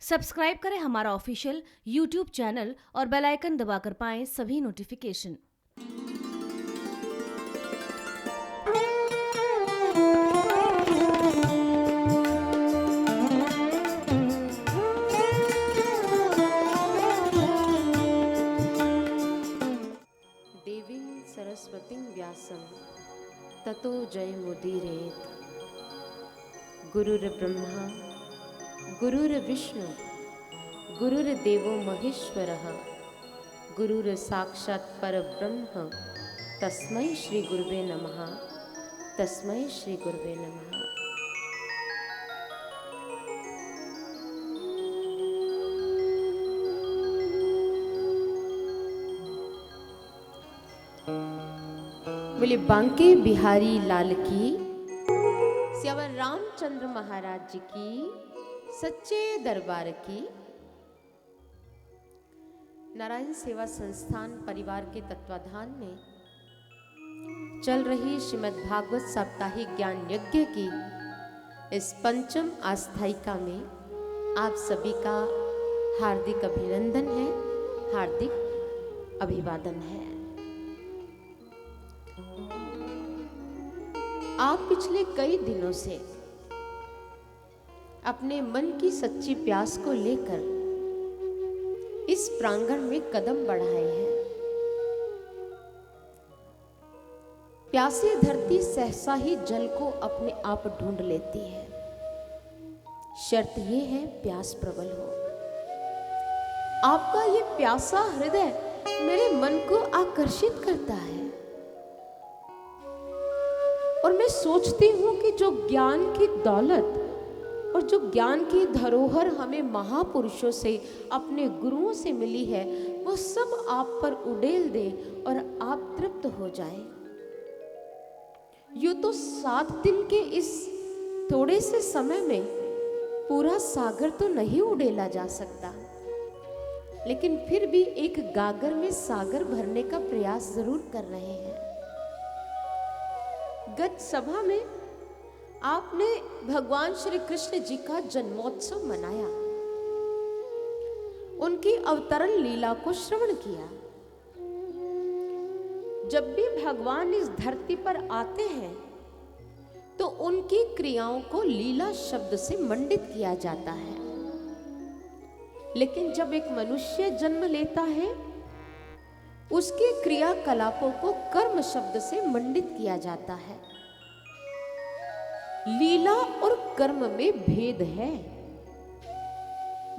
Subscribe करें हमारा official YouTube channel और बेल आइकन दबाकर पाएं सभी नोटिफिकेशन। देवीं सरस्वतीं व्यासं ततो जयमुदीरयेत्। गुरुर्ब्रह्मा गुरुर्विष्णु गुरुर्देवो महेश्वरः गुरुर्साक्षात् परब्रह्म तस्मै श्री गुरुवे नमः। तस्मै श्री गुरुवे नमः। बोले बांके बिहारी लाल की, स्यावर रामचंद्र महाराज जी की, सच्चे दरबार की। नारायण सेवा संस्थान परिवार के तत्वाधान में चल रही श्रीमद् भागवत साप्ताहिक ज्ञान यज्ञ की इस पंचम आस्थायिका में आप सभी का हार्दिक अभिनंदन है, हार्दिक अभिवादन है। आप पिछले कई दिनों से अपने मन की सच्ची प्यास को लेकर इस प्रांगण में कदम बढ़ाए हैं। प्यासी धरती सहसा ही जल को अपने आप ढूंढ लेती है। शर्त यह है प्यास प्रबल हो। आपका ये प्यासा हृदय मेरे मन को आकर्षित करता है और मैं सोचती हूं कि जो ज्ञान की दौलत और जो ज्ञान की धरोहर हमें महापुरुषों से, अपने गुरुओं से मिली है, वो सब आप पर उड़ेल दे और आप तृप्त हो जाए। यूं तो 7 दिन के इस थोड़े से समय में पूरा सागर तो नहीं उड़ेला जा सकता, लेकिन फिर भी एक गागर में सागर भरने का प्रयास जरूर कर रहे हैं। गत सभा में आपने भगवान श्री कृष्ण जी का जन्मोत्सव मनाया, उनकी अवतरण लीला को श्रवण किया। जब भी भगवान इस धरती पर आते हैं तो उनकी क्रियाओं को लीला शब्द से मंडित किया जाता है, लेकिन जब एक मनुष्य जन्म लेता है उसके क्रियाकलापों को कर्म शब्द से मंडित किया जाता है। लीला और कर्म में भेद है।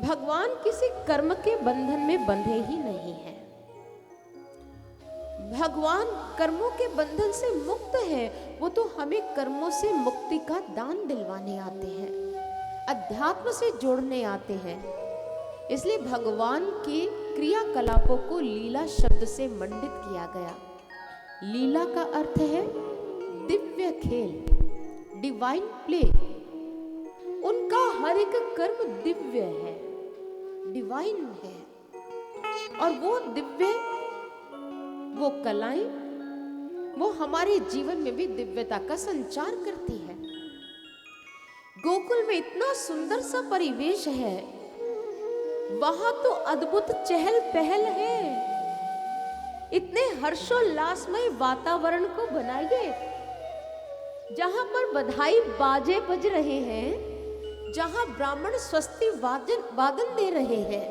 भगवान किसी कर्म के बंधन में बंधे ही नहीं है। भगवान कर्मों के बंधन से मुक्त है। वो तो हमें कर्मों से मुक्ति का दान दिलवाने आते हैं, अध्यात्म से जोड़ने आते हैं। इसलिए भगवान के क्रियाकलापों को लीला शब्द से मंडित किया गया। लीला का अर्थ है दिव्य खेल, डिवाइन प्ले। उनका हर एक कर्म दिव्य है, डिवाइन है, और वो दिव्य, वो कलाएं, वो हमारे जीवन में भी दिव्यता का संचार करती है। गोकुल में इतना सुंदर सा परिवेश है, वहां तो अद्भुत चहल पहल है। इतने हर्षोल्लासमय वातावरण को बनाइए जहां पर बधाई बाजे बज रहे हैं, जहां ब्राह्मण स्वस्ति वादन दे रहे हैं,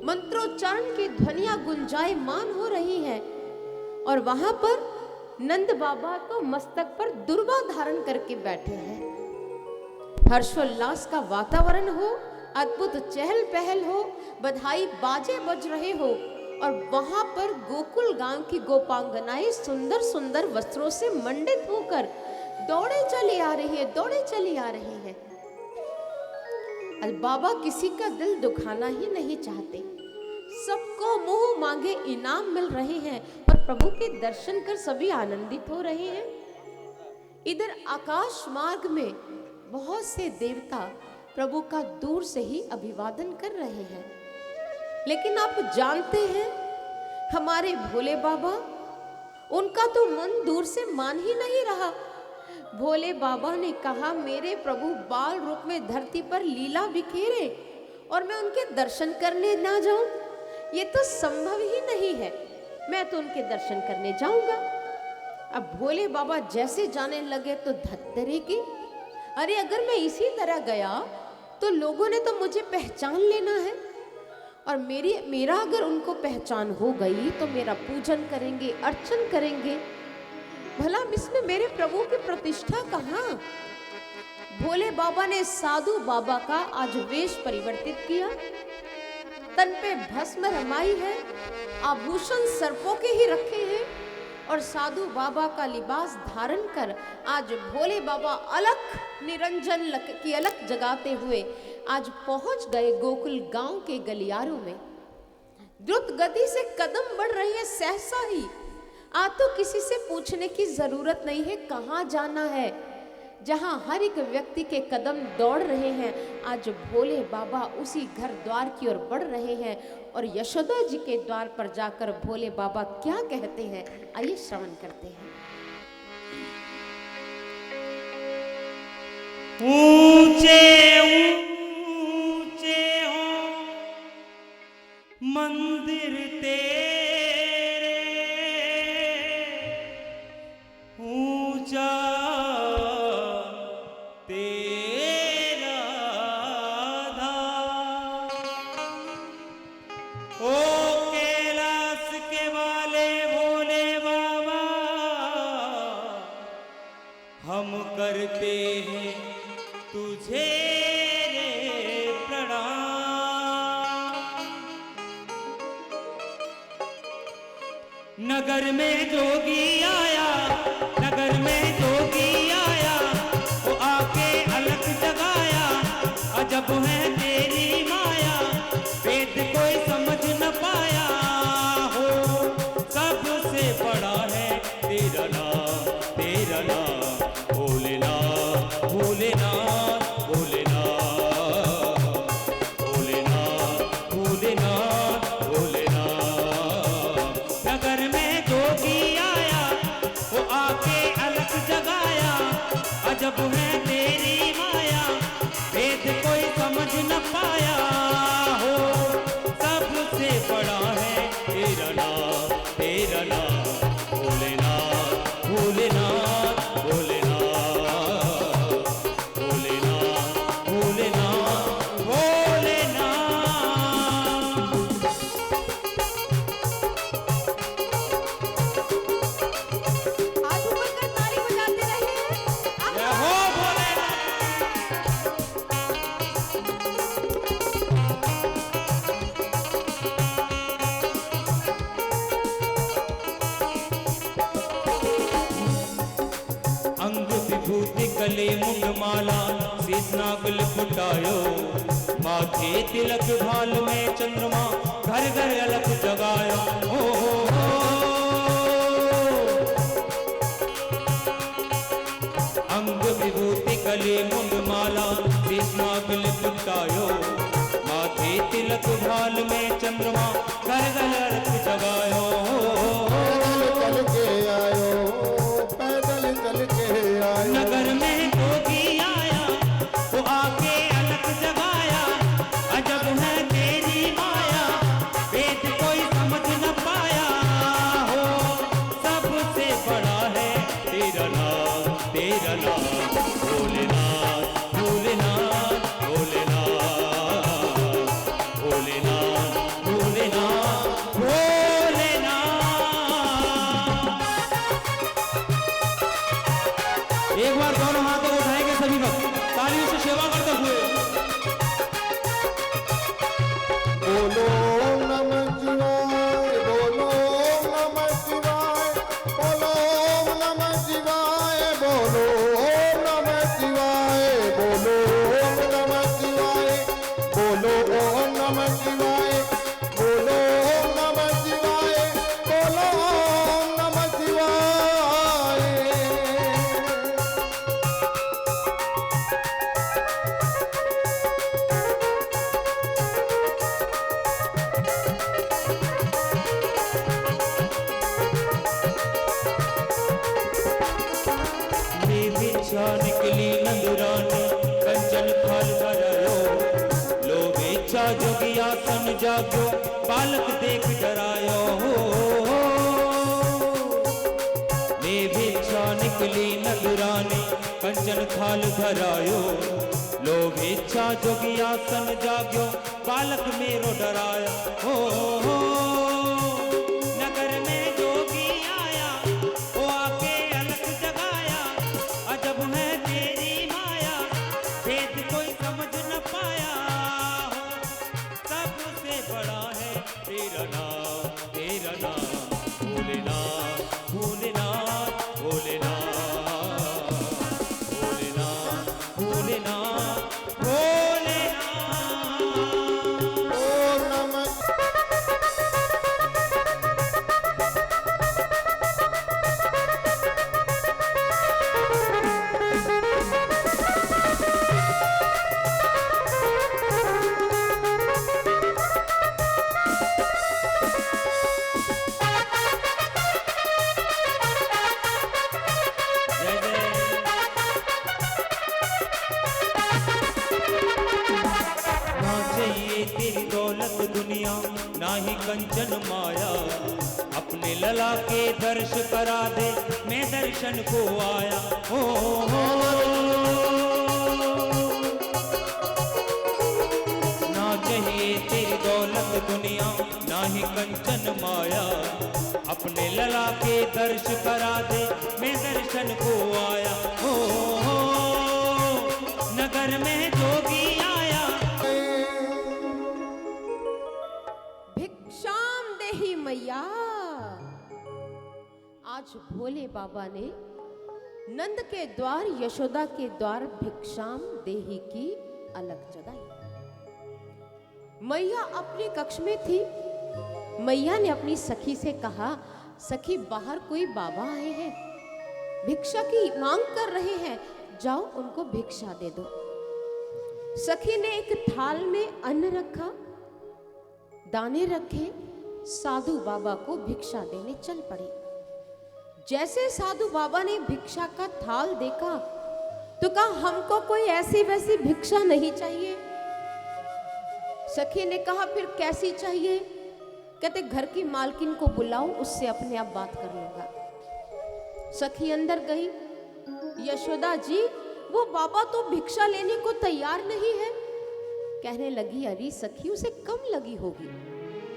मंत्रोच्चारण की ध्वनियां गुंजायमान हो रही हैं, और वहां पर नंद बाबा तो मस्तक पर दुर्वा धारण करके बैठे हैं। हर्षोल्लास का वातावरण हो, अद्भुत चहल पहल हो, बधाई बाजे बज रहे हो, और वहां पर गोकुल गांव की गोपांगनाएं सुंदर सुंदर वस्त्रों से मंडित होकर दौड़े चली आ रही है, दौड़े चली आ रही है। अल बाबा किसी का दिल दुखाना ही नहीं चाहते। सबको मुंह मांगे इनाम मिल रहे हैं और प्रभु के दर्शन कर सभी आनंदित हो रहे हैं। इधर आकाश मार्ग में बहुत से देवता प्रभु का दूर से ही अभिवादन कर रहे हैं, लेकिन आप जानते हैं हमारे भोले बाबा, उनका तो मन दूर से मान ही नहीं रहा। भोले बाबा ने कहा, मेरे प्रभु बाल रूप में धरती पर लीला बिखेरे और मैं उनके दर्शन करने ना जाऊं, ये तो संभव ही नहीं है। मैं तो उनके दर्शन करने जाऊंगा। अब भोले बाबा जैसे जाने लगे तो धत्तरे की, अरे अगर मैं इसी तरह गया तो लोगों ने तो मुझे पहचान लेना है, और मेरा अगर उनको पहचान हो गई तो मेरा पूजन करेंगे, अर्चन करेंगे। भला इसमें मेरे प्रभु की प्रतिष्ठा कहाँ? भोले बाबा ने साधु बाबा का आज वेश परिवर्तित किया, तन पे भस्म रमाई है, आभूषण सर्पों के ही रखे हैं, और साधु बाबा का लिबास धारण कर आज भोले बाबा अलख निरंजन की अलख जगाते हुए आज पहुंच गए गोकुल गांव के गलियारों में। द्रुत गति से कदम बढ़ रहे हैं, सहसा ही। आज तो किसी से पूछने की जरूरत नहीं है कहाँ जाना है। जहां हर एक व्यक्ति के कदम दौड़ रहे हैं, आज भोले बाबा उसी घर द्वार की ओर बढ़ रहे हैं। और यशोदा जी के द्वार पर जाकर भोले बाबा क्या कहते हैं, आइए श्रवण करते हैं। ऊंचे ऊंचे हो मंदिर तेरे, ऊंचा तेरा धाम। ओ कैलाश के वाले भोले बाबा, हम करते हैं तुझे रे प्रणाम। नगर में जोगी आया, नगर में जोगी आया, वो आके अलख जगाया। अजब है तेरी माया, वेद कोई समझ न पाया हो। सबसे बड़ा है तेरा नाम, तेरा नाम भोलेनाथ, भोलेनाथ, भोलेनाथ, भोलेनाथ, भोलेनाथ, भोलेनाथ। नगर में जोगी आया, वो आके अलख जगाया। अजब है तेरी माया, वेद कोई समझ न पाया हो। सबसे बड़ा है तेरा नाम, तेरा नाम भोलेनाथ, भोलेनाथ, भोलेनाथ, भोलेनाथ, भोलेनाथ, भोलेनाथ। हाथ ऊपर कर ताली बजाते रहिए। जय हो भोलेनाथ। अंग विभूति गले मुंडमाला, शीश नागल फुटायो। माथे तिलक भाल में चंद्रमा, घर घर अलख जगायो। हो अंग विभूति गले मुंडमाला, शीश नागल फुटायो। माथे तिलक भाल में चंद्रमा, घर घर अलख जगायो। चल के आयो, पैदल चल के आयो। नगर में जोगी आया, वो आके अलख जगाया। अजब है तेरी माया, वेद कोई समझ न पाया हो। सबसे बड़ा है तेरा नाम, तेरा नाम भोलेनाथ, भोलेनाथ, भोलेनाथ, भोलेनाथ, भोलेनाथ, भोलेनाथ। एक बार दोनों हाथों को उठाएंगे सभी भक्त, तालियों से सेवा करते हुए। बोलो ओम नमः शिवाय, बोलो ओम नमः शिवाय, बोलो ओम नमः शिवाय, बोलो ओम नमः शिवाय, बोलो ओम नमः शिवाय, बोलो ओम नमः शिवाय, बोलो ओम नमः शिवाय, बोलो ओम नमः शिवाय। देवी निकली नंदुरानी, कंचन थाल भरयो। लो बेच भिक्षा जोगियासन जाग्यो बालक देख डरायो हो। ले भिक्षा निकली नगरानी कंचन थाल धरायो। लो भिक्षा जोगियासन जाग्यो बालक मेरो डराया हो। नगर में जोगी आया वो आके अलख जगाया। अजब है तेरी माया भेद कोई समझ न पाया हो। सबसे बड़ा है तेरा नाम भोलेनाथ भोलेनाथ भोलेनाथ भोलेनाथ भोलेनाथ भोलेनाथ। ओम नमः जय जय। ना चाहिए तेरी दौलत दुनिया ना ही कंचन माया। अपने लला के दर्श करा दे मैं दर्शन को आया हो। ना चाहिए तेरी दौलत दुनिया ना ही कंचन माया। अपने लला के दर्श करा दे मैं दर्शन को आया हो। नगर में जोगी आया। भिक्षाम देहि मैया। आज भोले बाबा ने नंद के द्वार यशोदा के द्वार भिक्षाम देहि की अलग जगाई। मैया अपने कक्ष में थी। मैया ने अपनी सखी से कहा, सखी बाहर कोई बाबा आए हैं, भिक्षा की मांग कर रहे हैं, जाओ उनको भिक्षा दे दो। सखी ने एक थाल में अन्न रखा, दाने रखे, साधु बाबा को भिक्षा देने चल पड़ी। जैसे साधु बाबा ने भिक्षा का थाल देखा तो कहा, हमको कोई ऐसी वैसी भिक्षा नहीं चाहिए। सखी ने कहा, फिर कैसी चाहिए? कहते, घर की मालकिन को बुलाओ, उससे अपने आप बात कर लूंगा। सखी अंदर गई। यशोदा जी, वो बाबा तो भिक्षा लेने को तैयार नहीं है। कहने लगी, अरे सखी, उसे कम लगी होगी।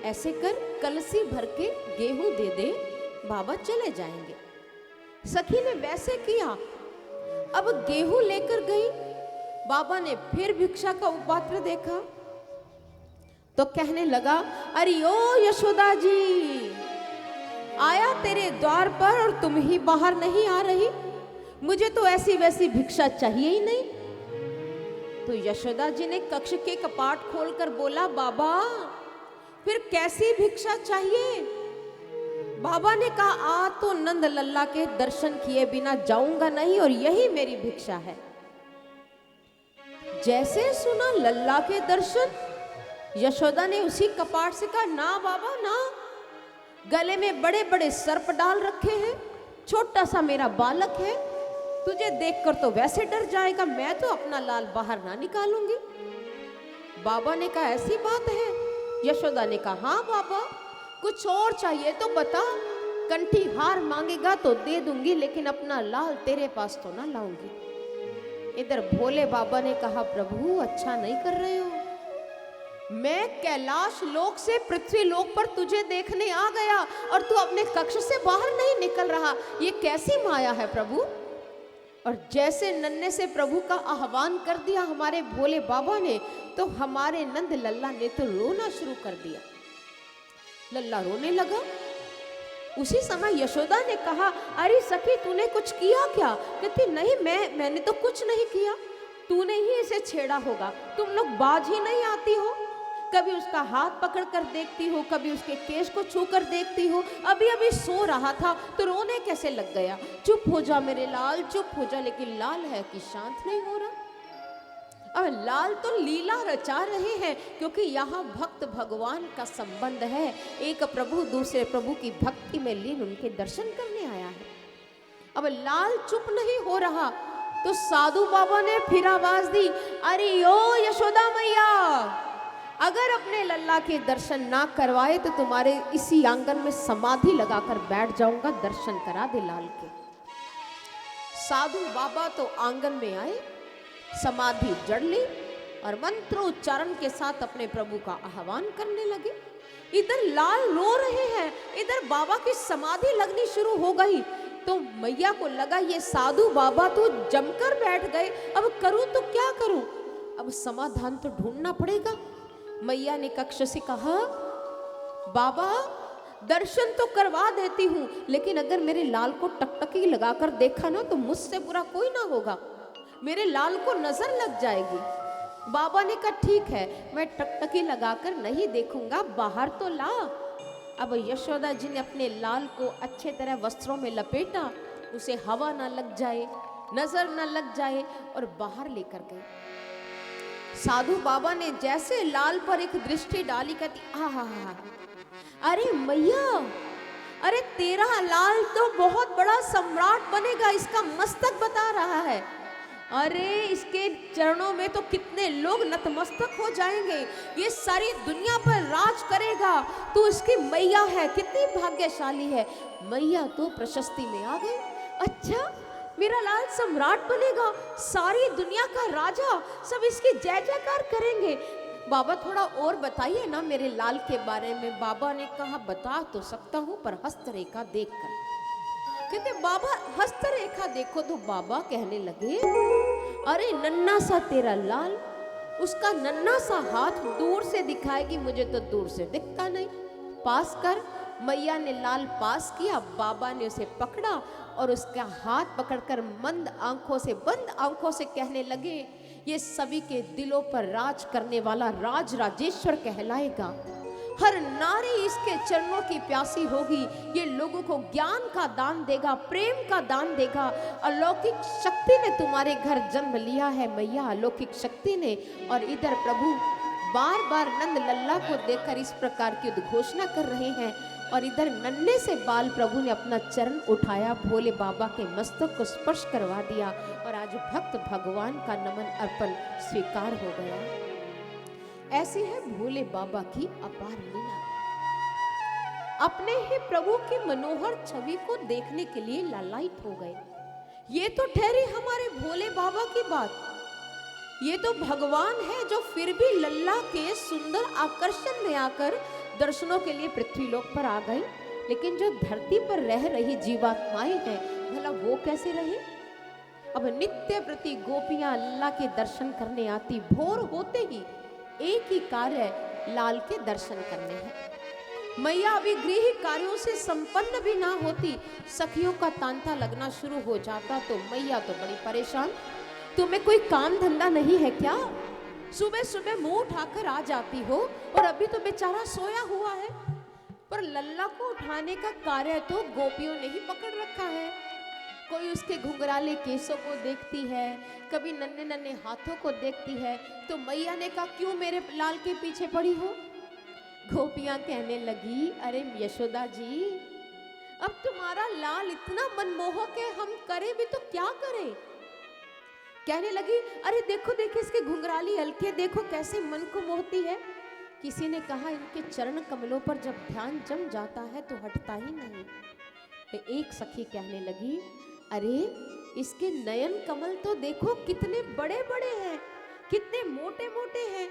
ऐसे कर, कलसी भर के गेहूं दे दे, बाबा चले जाएंगे। सखी ने वैसे किया। अब गेहूं लेकर गई। बाबा ने फिर भिक्षा का उपपात्र देखा तो कहने लगा, अरे ओ यशोदा जी, आया तेरे द्वार पर और तुम ही बाहर नहीं आ रही। मुझे तो ऐसी वैसी भिक्षा चाहिए ही नहीं। तो यशोदा जी ने कक्ष के कपाट खोलकर बोला, बाबा फिर कैसी भिक्षा चाहिए? बाबा ने कहा, आ तो नंद लल्ला के दर्शन किए बिना जाऊंगा नहीं और यही मेरी भिक्षा है। जैसे सुना लल्ला के दर्शन, यशोदा ने उसी कपाट से कहा, ना बाबा ना, गले में बड़े बड़े सर्प डाल रखे हैं, छोटा सा मेरा बालक है, तुझे देखकर तो वैसे डर जाएगा, मैं तो अपना लाल बाहर ना निकालूंगी। बाबा ने कहा, ऐसी बात है? यशोदा ने कहा, हाँ बाबा, कुछ और चाहिए तो बता, कंठी हार मांगेगा तो दे दूंगी, लेकिन अपना लाल तेरे पास तो ना लाऊंगी। इधर भोले बाबा ने कहा, प्रभु अच्छा नहीं कर रहे हो, मैं कैलाश लोक से पृथ्वी लोक पर तुझे देखने आ गया और तू अपने कक्ष से बाहर नहीं निकल रहा, ये कैसी माया है प्रभु? और जैसे नन्हे से प्रभु का आह्वान कर दिया हमारे भोले बाबा ने, तो हमारे नंद लल्ला ने तो रोना शुरू कर दिया। लल्ला रोने लगा। उसी समय यशोदा ने कहा, अरे सखी तूने कुछ किया क्या? कहती, नहीं मैंने तो कुछ नहीं किया, तूने ही इसे छेड़ा होगा, तुम लोग बाज ही नहीं आती हो। कभी उसका हाथ पकड़ कर देखती हो, कभी उसके केश को छू कर देखती हो। अभी अभी सो रहा था तो रोने कैसे लग गया? चुप हो जा मेरे लाल, चुप हो जा। लेकिन लाल है कि शांत नहीं हो रहा। अब लाल तो लीला रचा रहे हैं, क्योंकि यहाँ भक्त भगवान का संबंध है। एक प्रभु दूसरे प्रभु की भक्ति में लीन उनके दर्शन करने आया है। अब लाल चुप नहीं हो रहा तो साधु बाबा ने फिर आवाज दी, अरे ओ यशोदा मैया, अगर अपने लल्ला के दर्शन ना करवाए तो तुम्हारे इसी आंगन में समाधि लगाकर बैठ जाऊंगा, दर्शन करा दे लाल के। साधु बाबा तो आंगन में आए, समाधि जड़ ली और मंत्रोच्चारण के साथ अपने प्रभु का आह्वान करने लगे। इधर लाल रो रहे हैं, इधर बाबा की समाधि लगनी शुरू हो गई। तो मैया को लगा ये साधु बाबा तो जमकर बैठ गए, अब करूं तो क्या करूं, अब समाधान तो ढूंढना पड़ेगा। मैया ने कक्ष से कहा, बाबा दर्शन तो करवा देती हूं, लेकिन अगर मेरे लाल को टकटकी लगाकर देखा ना तो मुझसे बुरा कोई ना होगा, मेरे लाल को नजर लग जाएगी। बाबा ने कहा ठीक है, मैं टकटकी लगाकर नहीं देखूंगा, बाहर तो ला। अब यशोदा जी ने अपने लाल को अच्छे तरह वस्त्रों में लपेटा, उसे हवा ना लग जाए, नजर ना लग जाए, और बाहर लेकर गए। साधु बाबा ने जैसे लाल पर एक दृष्टि डाली, कहती आहा, अरे मैया, अरे तेरा लाल तो बहुत बड़ा सम्राट बनेगा, इसका मस्तक बता रहा है। अरे इसके चरणों में तो कितने लोग नतमस्तक हो जाएंगे, ये सारी दुनिया पर राज करेगा, तू इसकी मैया है, कितनी भाग्यशाली है। मैया तो प्रशस्ति में आ गई, अच्छा मेरा लाल सम्राट बनेगा, सारी दुनिया का राजा, सब इसकी जय जयकार करेंगे। बाबा थोड़ा और बताइए ना मेरे लाल के बारे में। बाबा ने कहा बता तो सकता हूँ, पर हस्तरेखा देखकर। कहते बाबा हस्तरेखा देखो। तो बाबा कहने लगे, अरे नन्ना सा तेरा लाल, उसका नन्ना सा हाथ दूर से दिखाएगी, मुझे तो दूर से दिखता नहीं, पास कर। मैया ने लाल पास किया, बाबा ने उसे पकड़ा और उसका हाथ पकड़कर मंद आंखों से, बंद आंखों से कहने लगे, ये सभी के दिलों पर राज करने वाला राज राजेश्वर कहलाएगा। हर नारी इसके चरणों की प्यासी होगी, ये लोगों को ज्ञान का दान देगा, प्रेम का दान देगा। अलौकिक शक्ति ने तुम्हारे घर जन्म लिया है मैया, अलौकिक शक्ति ने। और इधर प्रभु बार बार नंद लल्ला को देखकर इस प्रकार की उद्घोषणा कर रहे हैं, और इधर नन्हे से बाल प्रभु ने अपना चरण उठाया, भोले बाबा के मस्तक को स्पर्श करवा दिया, और आज भक्त भगवान का नमन अर्पण स्वीकार हो गया। ऐसी है भोले बाबा की अपार लीला। अपने ही प्रभु की मनोहर छवि को देखने के लिए लालायित हो गए। ये तो ठहरी हमारे भोले बाबा की बात, ये तो भगवान है जो फिर भी लल्ला के सुंदर आकर्षण में आकर दर्शनों के लिए पृथ्वी लोक पर आ गए। लेकिन जो धरती पर रह रही जीवात्माएं हैं, भला वो कैसे रहे। अब नित्य प्रति गोपियां लल्ला के दर्शन करने आती, भोर होते ही एक ही कार्य लाल के दर्शन करने हैं। मैया अभी गृह कार्यों से संपन्न भी ना होती, सखियों का तांता लगना शुरू हो जाता, तो मैया तो बड़ी परेशान, तुम्हें कोई काम धंधा नहीं है क्या, सुबह सुबह मुंह उठाकर आ जाती हो, और अभी तो बेचारा सोया हुआ है। पर लल्ला को उठाने का कार्य तो गोपियों ने ही पकड़ रखा है। कोई उसके घुंघराले केसों को देखती है, कभी नन्हे नन्हे हाथों को देखती है। तो मैया ने कहा क्यों मेरे लाल के पीछे पड़ी हो। गोपियां कहने लगी, अरे यशोदा जी, अब तुम्हारा लाल इतना मनमोहक है, हम करें भी तो क्या करें। कहने लगी, अरे देखो देखो इसके घुंघराली अलके देखो कैसे मन को मोहती है। किसी ने कहा इनके चरण कमलों पर जब ध्यान जम जाता है तो हटता ही नहीं। तो एक सखी कहने लगी, अरे इसके नयन कमल तो देखो कितने बड़े बड़े हैं, कितने मोटे मोटे हैं,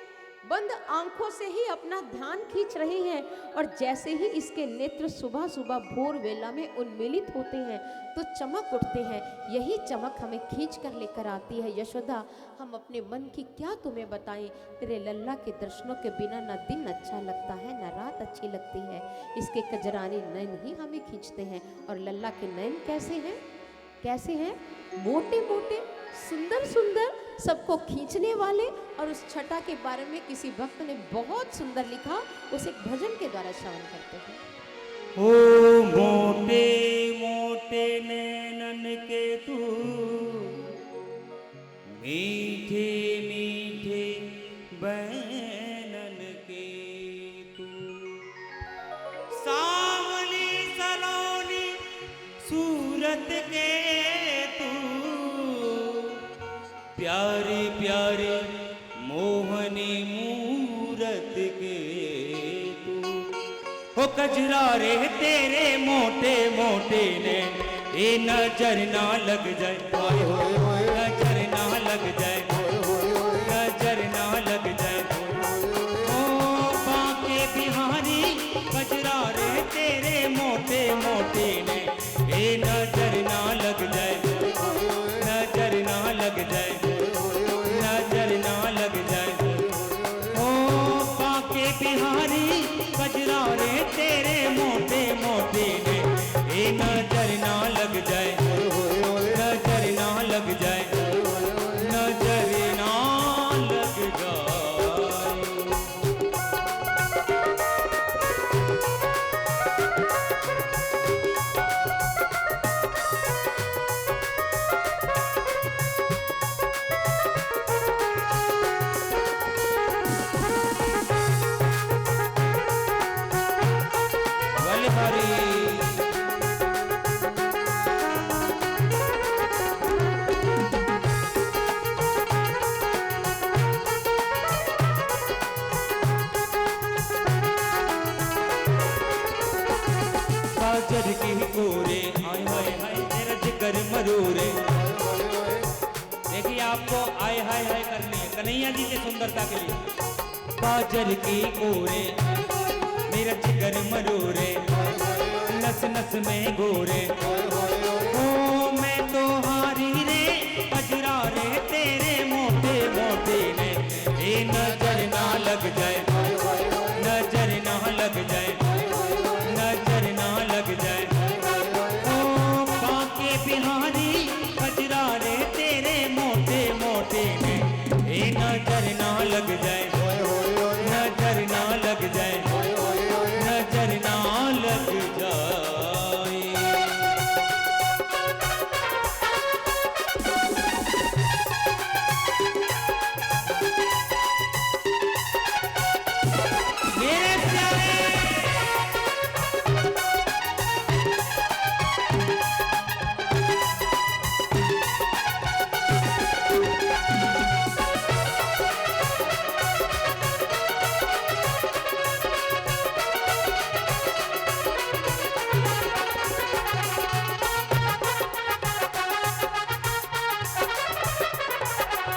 बंद आंखों से ही अपना ध्यान खींच रहे हैं। और जैसे ही इसके नेत्र सुबह सुबह भोर वेला में उन्मीलित होते हैं तो चमक उठते हैं। यही चमक हमें खींच कर लेकर आती है। यशोदा, हम अपने मन की क्या तुम्हें बताएं, तेरे लल्ला के दर्शनों के बिना न दिन अच्छा लगता है न रात अच्छी लगती है। इसके कजराने नयन ही हमें खींचते हैं। और लल्ला के नयन कैसे हैं, कैसे हैं, मोटे मोटे, सुंदर सुंदर, सबको खींचने वाले। और उस छटा के बारे में किसी भक्त ने बहुत सुंदर लिखा, उसे एक भजन के द्वारा श्रवण करते हैं। ओ मोटे मोटे नैनन के तू, मीठे मीठे बैनन के तू, सावली सलोनी सूरत के तू, प्यारे प्यारे मोहनी मूरत के तू हो कजरा रे तेरे मोटे मोटे ने ए नजर ना लग जाए होए होए होए नजर ना लग जाए होए होए होए नजर ना लग जाए ओ बाके बिहारी कजरा रे तेरे मोटे मोटे ने ए नजर ना लग जाए नजर ना लग जाए नजर ना लग जाए ओ बाके बिहारी कजरा रे तेरे मोटे मोटे ने ए नजर ना लग जाए नजर ना लग जाए नजर ना लग जाए वाले भारी गाजर की कोरे आय हाय हाय तेरा जिगर मरूरे देखिए आपको आय हाय हाय करनी है कन्हैया जी की सुंदरता के लिए गाजर की कोरे मेरा जिगर मरूरे नस नस में गोरे ओ मैं तो हारी रे कजरा रे तेरे मोटे मोटे ने ए नजर ना लग जाए नजर ना लग जाए नजर ना लग जाए ओ बाके बिहारी कजरा रे तेरे मोटे मोटे ने ए नजर ना लग जाए नजर ना लग जाए नजर ना लग जाए मेरे प्यारे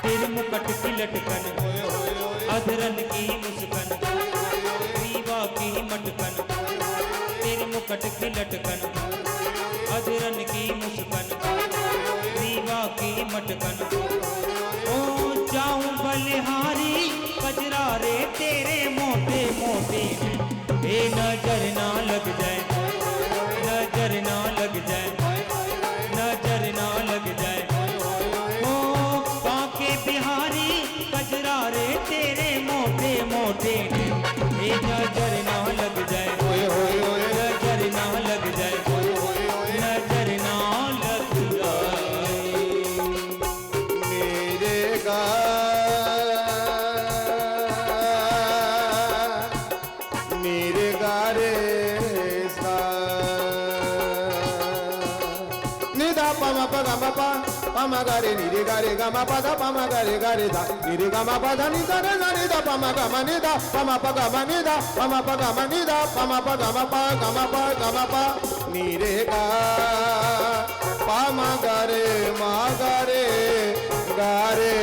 तेरे मुकट की लटकन अधरन की मुस्कन रीवा की मटकन तेरे मुकट की लटकन अधरन की मुस्कन रीवा की मटकन ओ जाऊं बलिहारी कजरा रे तेरे मोटे मोटे ए नजर ना लग जाए नजर ना लग जाए नजर ना लग जाए ओ बाके बिहारी कजरा रे तेरे मोटे मोटे ने ए नजर ना लग जाए नजर ना लग जाए नजर ना लग जाए मेरे गा मेरे गारे सा निदा पमा पगा पा पमा गारे निरे गारे गमा पदा पमा गारे गारे दा निरे गमा पदा निदा रे निदा पमा गमा निदा पमा पगा मा निदा पमा पगा मा निदा पमा पगा मा पा गमा पा निरे गा पमा गारे मा गारे गारे